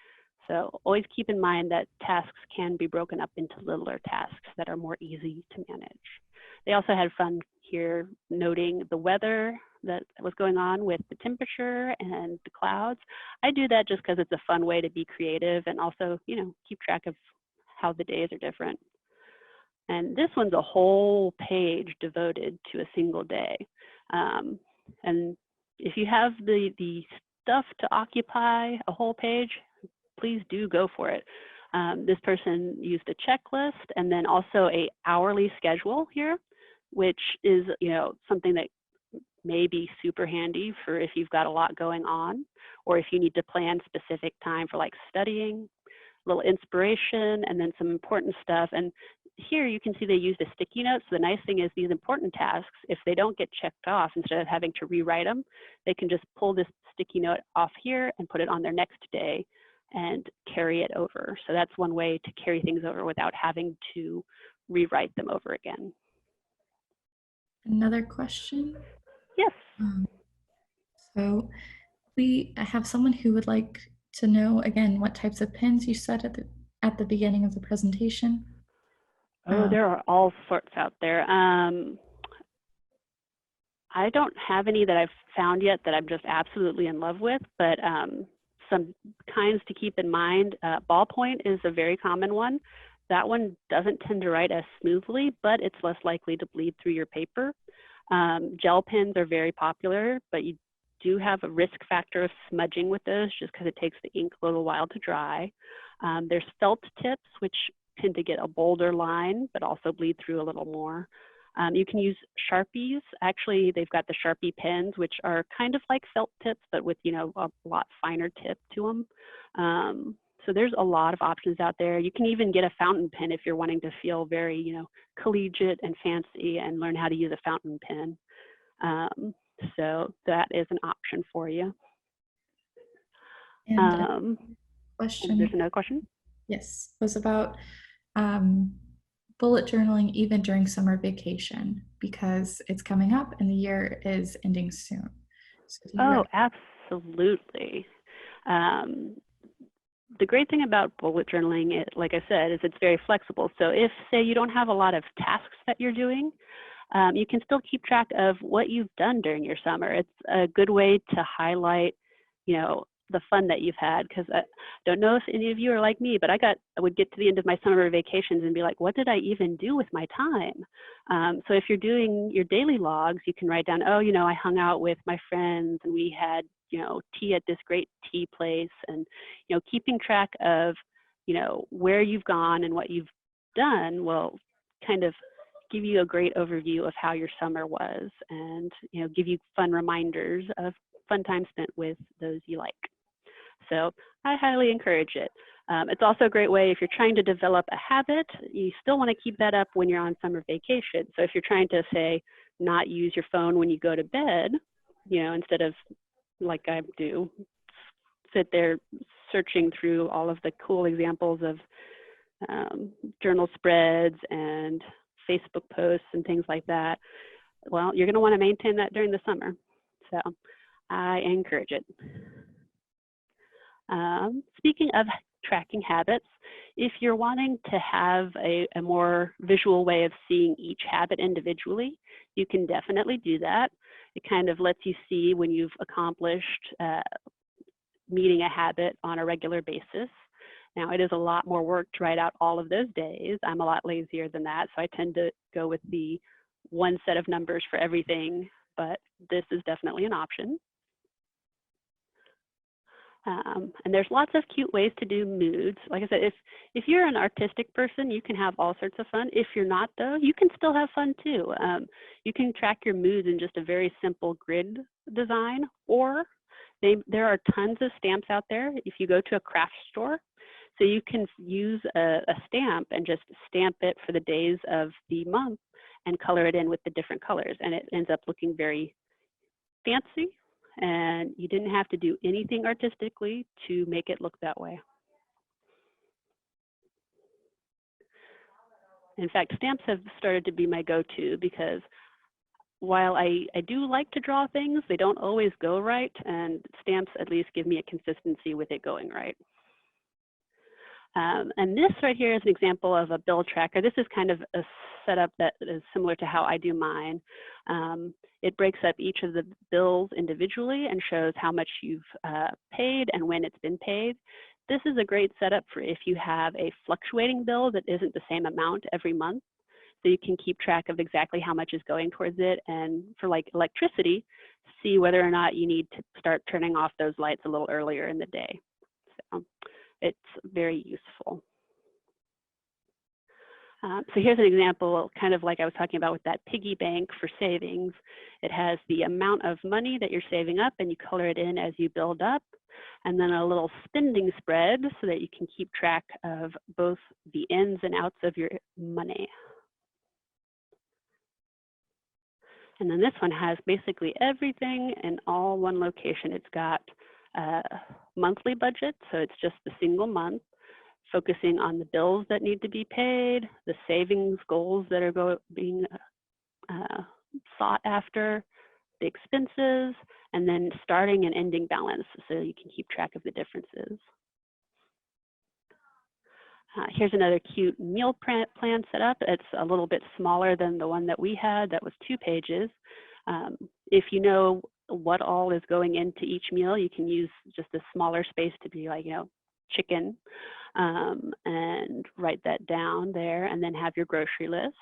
So always keep in mind that tasks can be broken up into littler tasks that are more easy to manage. They also had fun here noting the weather that was going on with the temperature and the clouds. I do that just because it's a fun way to be creative and also, keep track of how the days are different. And this one's a whole page devoted to a single day. And if you have the stuff to occupy a whole page, please do go for it. This person used a checklist and then also a hourly schedule here, which is, something that may be super handy for if you've got a lot going on, or if you need to plan specific time for like studying, a little inspiration, and then some important stuff. And here you can see they used a sticky note. So the nice thing is these important tasks, if they don't get checked off, instead of having to rewrite them, they can just pull this sticky note off here and put it on their next day and carry it over. So that's one way to carry things over without having to rewrite them over again. Another question? Yes. So we have someone who would like to know again what types of pins you said at the beginning of the presentation. Oh, there are all sorts out there. I don't have any that I've found yet that I'm just absolutely in love with, but some kinds to keep in mind. Ballpoint is a very common one. That one doesn't tend to write as smoothly, but it's less likely to bleed through your paper. Gel pens are very popular, but you do have a risk factor of smudging with those just because it takes the ink a little while to dry. There's felt tips, which tend to get a bolder line, but also bleed through a little more. You can use Sharpies. Actually, they've got the Sharpie pens, which are kind of like felt tips, but with, a lot finer tip to them. So there's a lot of options out there. You can even get a fountain pen if you're wanting to feel very, collegiate and fancy and learn how to use a fountain pen. So that is an option for you. And question. There's another question? Yes, was about bullet journaling even during summer vacation, because it's coming up and the year is ending soon. So absolutely. the great thing about bullet journaling, like I said, is it's very flexible. So if, say, you don't have a lot of tasks that you're doing, you can still keep track of what you've done during your summer. It's a good way to highlight, you know, the fun that you've had, because I don't know if any of you are like me, but I would get to the end of my summer vacations and be like, what did I even do with my time? So if you're doing your daily logs, you can write down, oh, you know, I hung out with my friends and we had, you know, tea at this great tea place, and, you know, keeping track of, you know, where you've gone and what you've done will kind of give you a great overview of how your summer was, and, you know, give you fun reminders of fun time spent with those you like. So I highly encourage it. It's also a great way if you're trying to develop a habit, you still want to keep that up when you're on summer vacation. So if you're trying to, say, not use your phone when you go to bed, you know, instead of, like I do, sit there searching through all of the cool examples of journal spreads and Facebook posts and things like that, well, you're going to want to maintain that during the summer. So I encourage it. Speaking of tracking habits, if you're wanting to have a more visual way of seeing each habit individually, you can definitely do that. It kind of lets you see when you've accomplished meeting a habit on a regular basis. Now, it is a lot more work to write out all of those days. I'm a lot lazier than that, so I tend to go with the one set of numbers for everything, but this is definitely an option. And there's lots of cute ways to do moods. Like I said, if you're an artistic person, you can have all sorts of fun. If you're not, though, you can still have fun too. You can track your moods in just a very simple grid design, or there are tons of stamps out there if you go to a craft store. So you can use a stamp and just stamp it for the days of the month and color it in with the different colors, and it ends up looking very fancy, and you didn't have to do anything artistically to make it look that way. In fact, stamps have started to be my go-to, because while I do like to draw things, they don't always go right, and stamps at least give me a consistency with it going right. And this right here is an example of a bill tracker. This is kind of a setup that is similar to how I do mine. It breaks up each of the bills individually and shows how much you've paid and when it's been paid. This is a great setup for if you have a fluctuating bill that isn't the same amount every month. So you can keep track of exactly how much is going towards it. And for like electricity, see whether or not you need to start turning off those lights a little earlier in the day. So it's very useful. So here's an example, kind of like I was talking about with that piggy bank for savings. It has the amount of money that you're saving up, and you color it in as you build up, and then a little spending spread so that you can keep track of both the ins and outs of your money. And then this one has basically everything in all one location. It's got a monthly budget, so it's just the single month, focusing on the bills that need to be paid, the savings goals that are being sought after, the expenses, and then starting and ending balance so you can keep track of the differences. Here's another cute meal plan set up. It's a little bit smaller than the one that we had. That was 2 pages. If you know what all is going into each meal, you can use just a smaller space to be like, you know, chicken, and write that down there, and then have your grocery list.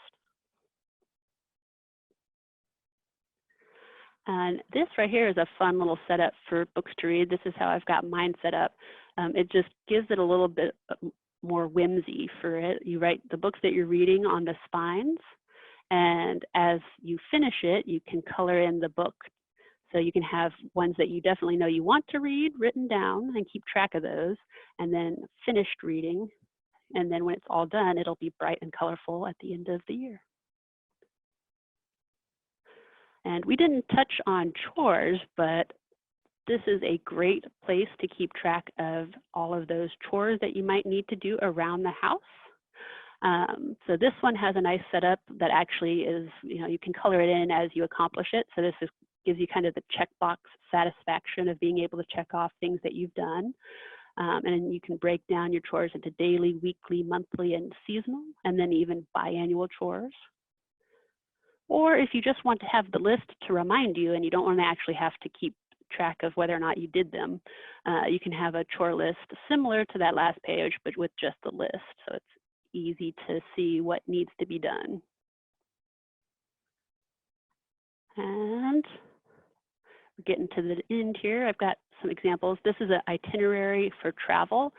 And this right here is a fun little setup for books to read. This is how I've got mine set up. It just gives it a little bit more whimsy for it. You write the books that you're reading on the spines, and as you finish it, you can color in the book. So you can have ones that you definitely know you want to read written down and keep track of those, and then finished reading. And then when it's all done, it'll be bright and colorful at the end of the year. And we didn't touch on chores, but this is a great place to keep track of all of those chores that you might need to do around the house. So this one has a nice setup that actually is, you know, you can color it in as you accomplish it. So this gives you kind of the checkbox satisfaction of being able to check off things that you've done. And then you can break down your chores into daily, weekly, monthly, and seasonal, and then even biannual chores. Or if you just want to have the list to remind you and you don't want to actually have to keep track of whether or not you did them, you can have a chore list similar to that last page, but with just a list. So it's easy to see what needs to be done. And we're getting to the end here. I've got some examples. This is an itinerary for travel.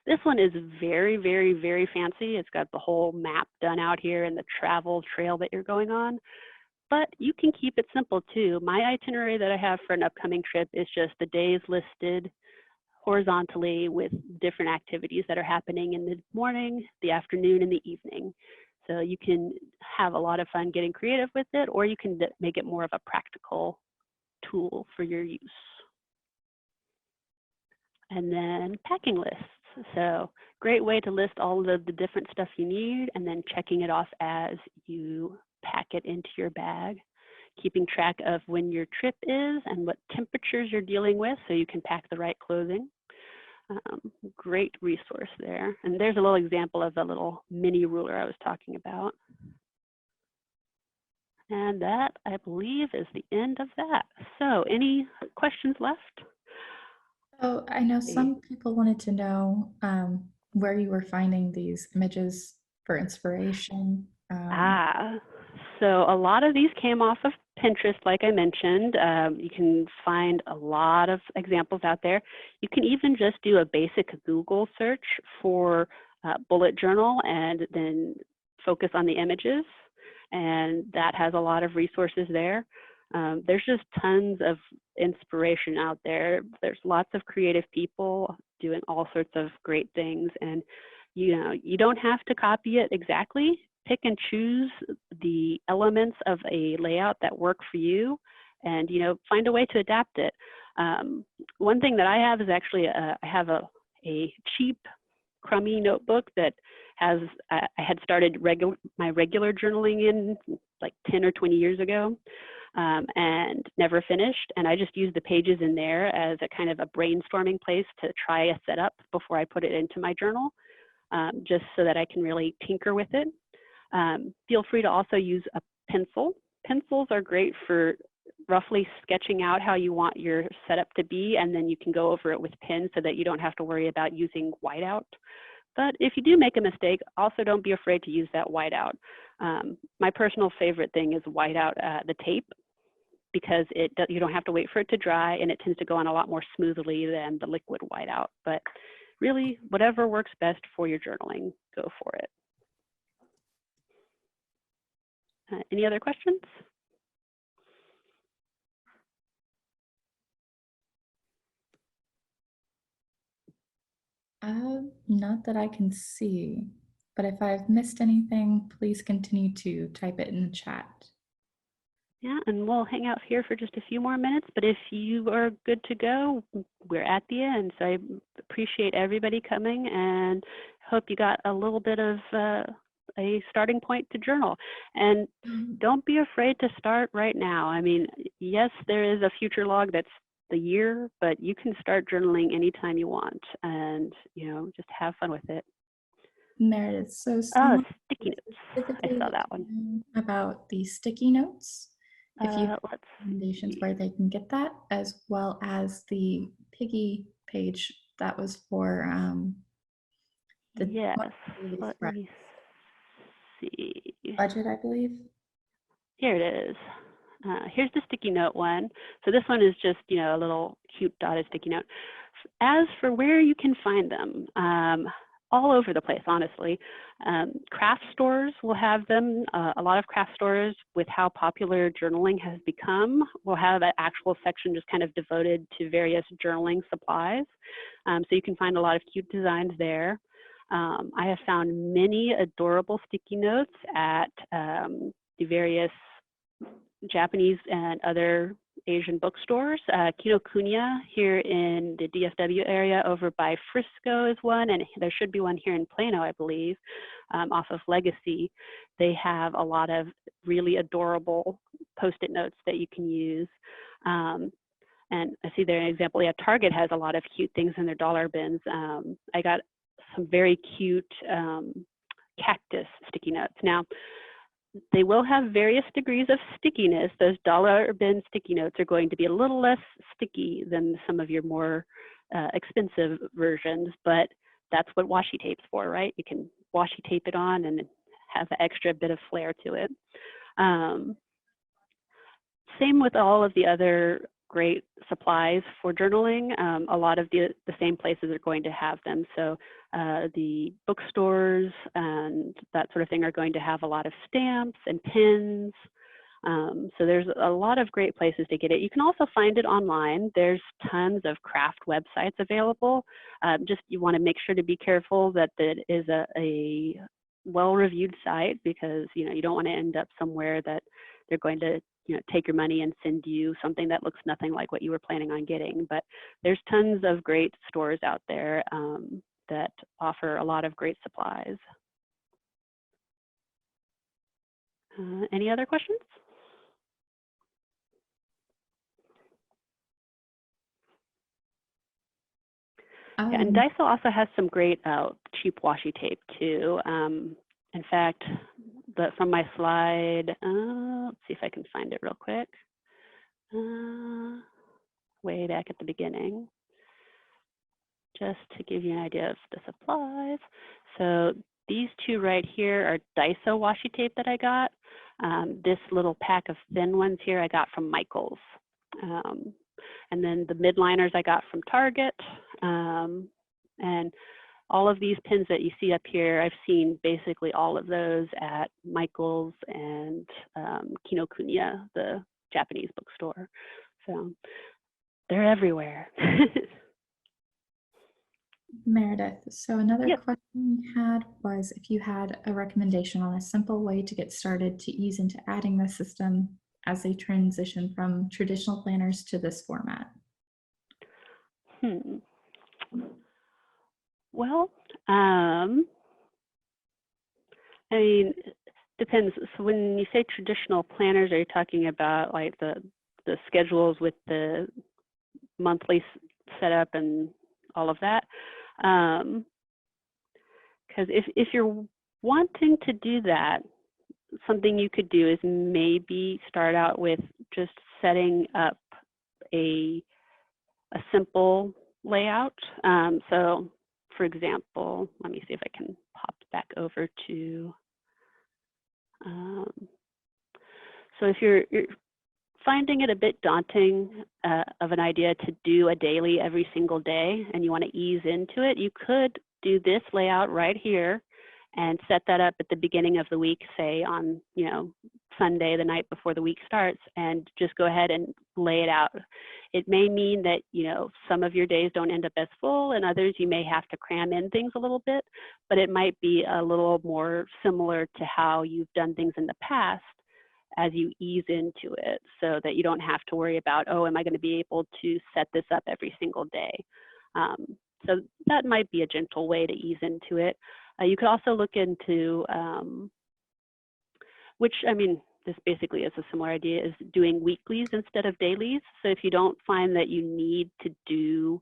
This one is very, very, very fancy. It's got the whole map done out here and the travel trail that you're going on. But you can keep it simple too. My itinerary that I have for an upcoming trip is just the days listed horizontally with different activities that are happening in the morning, the afternoon, and the evening. So you can have a lot of fun getting creative with it, or you can make it more of a practical tool for your use. And then packing lists. So great way to list all of the different stuff you need and then checking it off as you pack it into your bag. Keeping track of when your trip is and what temperatures you're dealing with so you can pack the right clothing. Great resource there. And there's a little example of the little mini ruler I was talking about. And that, I believe, is the end of that. So any questions left? Oh, I know some people wanted to know where you were finding these images for inspiration. So a lot of these came off of Pinterest, like I mentioned. You can find a lot of examples out there. You can even just do a basic Google search for bullet journal and then focus on the images. And that has a lot of resources there. There's just tons of inspiration out there. There's lots of creative people doing all sorts of great things. And you don't have to copy it exactly. Pick and choose the elements of a layout that work for you and find a way to adapt it. One thing that I have is actually I have a cheap crummy notebook that has I had started my regular journaling in like 10 or 20 years ago and never finished, and I just used the pages in there as a kind of a brainstorming place to try a setup before I put it into my journal, just so that I can really tinker with it. Feel free to also use a pencil. Pencils are great for roughly sketching out how you want your setup to be, and then you can go over it with pen so that you don't have to worry about using whiteout. But if you do make a mistake, also don't be afraid to use that whiteout. My personal favorite thing is whiteout the tape, because you don't have to wait for it to dry, and it tends to go on a lot more smoothly than the liquid whiteout. But really, whatever works best for your journaling, go for it. Any other questions? Not that I can see, but if I've missed anything, please continue to type it in the chat. Yeah, and we'll hang out here for just a few more minutes, but if you are good to go, we're at the end. So I appreciate everybody coming and hope you got a little bit of a starting point to journal. And don't be afraid to start right now. I mean, yes, there is a future log that's the year, but you can start journaling anytime you want, and just have fun with it. Meredith, so sticky notes. I saw that one. About the sticky notes. If you have let's recommendations see where they can get that, as well as the Piggy page that was for the yes. Let me see. Budget, I believe. Here it is. Here's the sticky note one. So this one is just, a little cute dotted sticky note. As for where you can find them, all over the place, honestly. Craft stores will have them. A lot of craft stores, with how popular journaling has become, will have an actual section just kind of devoted to various journaling supplies. So you can find a lot of cute designs there. I have found many adorable sticky notes at the various Japanese and other Asian bookstores. Kinokuniya here in the DFW area over by Frisco is one, and there should be one here in Plano, I believe, off of Legacy. They have a lot of really adorable Post-it notes that you can use. And I see there an example. Yeah, Target has a lot of cute things in their dollar bins. I got some very cute cactus sticky notes. Now, they will have various degrees of stickiness. Those dollar bin sticky notes are going to be a little less sticky than some of your more expensive versions, but that's what washi tape's for, right? You can washi tape it on and have an extra bit of flair to it. Same with all of the other great supplies for journaling. A lot of the same places are going to have them. So the bookstores and that sort of thing are going to have a lot of stamps and pins. So there's a lot of great places to get it. You can also find it online. There's tons of craft websites available. Just you want to make sure to be careful that it is a well-reviewed site, because you don't want to end up somewhere that they're going to take your money and send you something that looks nothing like what you were planning on getting. But there's tons of great stores out there that offer a lot of great supplies. Any other questions? Yeah, and Daiso also has some great cheap washi tape too. In fact, from my slide, let's see if I can find it real quick. Way back at the beginning, just to give you an idea of the supplies. So these two right here are Daiso washi tape that I got. This little pack of thin ones here I got from Michael's. And then the midliners I got from Target. And all of these pins that you see up here, I've seen basically all of those at Michael's and Kinokuniya, the Japanese bookstore. So they're everywhere. Meredith, so another Yes. question we had was if you had a recommendation on a simple way to get started to ease into adding the system as they transition from traditional planners to this format. Well, I mean, depends. So when you say traditional planners, are you talking about like the schedules with the monthly setup and all of that? Because if you're wanting to do that, something you could do is maybe start out with just setting up a simple layout. So for example, let me see if I can pop back over to, so if you're finding it a bit daunting of an idea to do a daily every single day and you want to ease into it, you could do this layout right here and set that up at the beginning of the week, say on Sunday, the night before the week starts, and just go ahead and lay it out. It may mean that some of your days don't end up as full, and others you may have to cram in things a little bit, but it might be a little more similar to how you've done things in the past as you ease into it, so that you don't have to worry about, oh, am I going to be able to set this up every single day? So that might be a gentle way to ease into it. You could also look into, which, I mean, this basically is a similar idea, is doing weeklies instead of dailies. So if you don't find that you need to do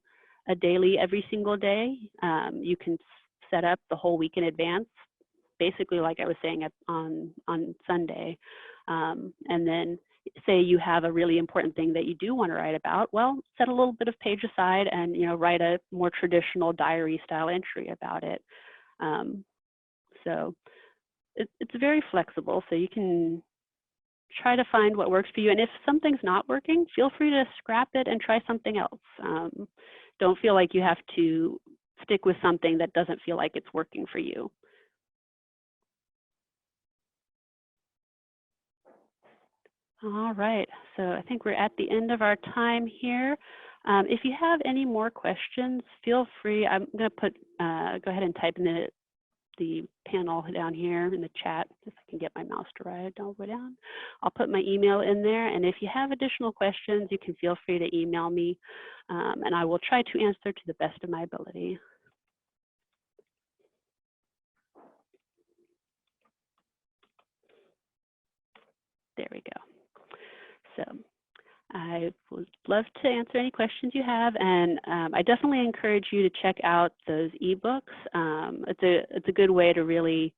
a daily every single day, you can set up the whole week in advance, basically like I was saying on Sunday. And then say you have a really important thing that you do want to write about, well, set a little bit of page aside and write a more traditional diary style entry about it. So it's very flexible, so you can try to find what works for you. And if something's not working, feel free to scrap it and try something else. Don't feel like you have to stick with something that doesn't feel like it's working for you. All right, so I think we're at the end of our time here. If you have any more questions, feel free. I'm going to go ahead and type in the panel down here in the chat, if I can get my mouse to ride all the way down. I'll put my email in there, and if you have additional questions, you can feel free to email me, and I will try to answer to the best of my ability. There we go. So I would love to answer any questions you have, and I definitely encourage you to check out those ebooks. It's a good way to really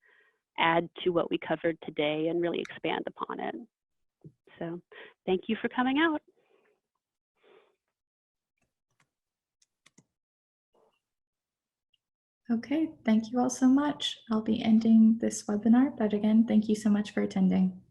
add to what we covered today and really expand upon it. So thank you for coming out. Okay, thank you all so much. I'll be ending this webinar, but again, thank you so much for attending.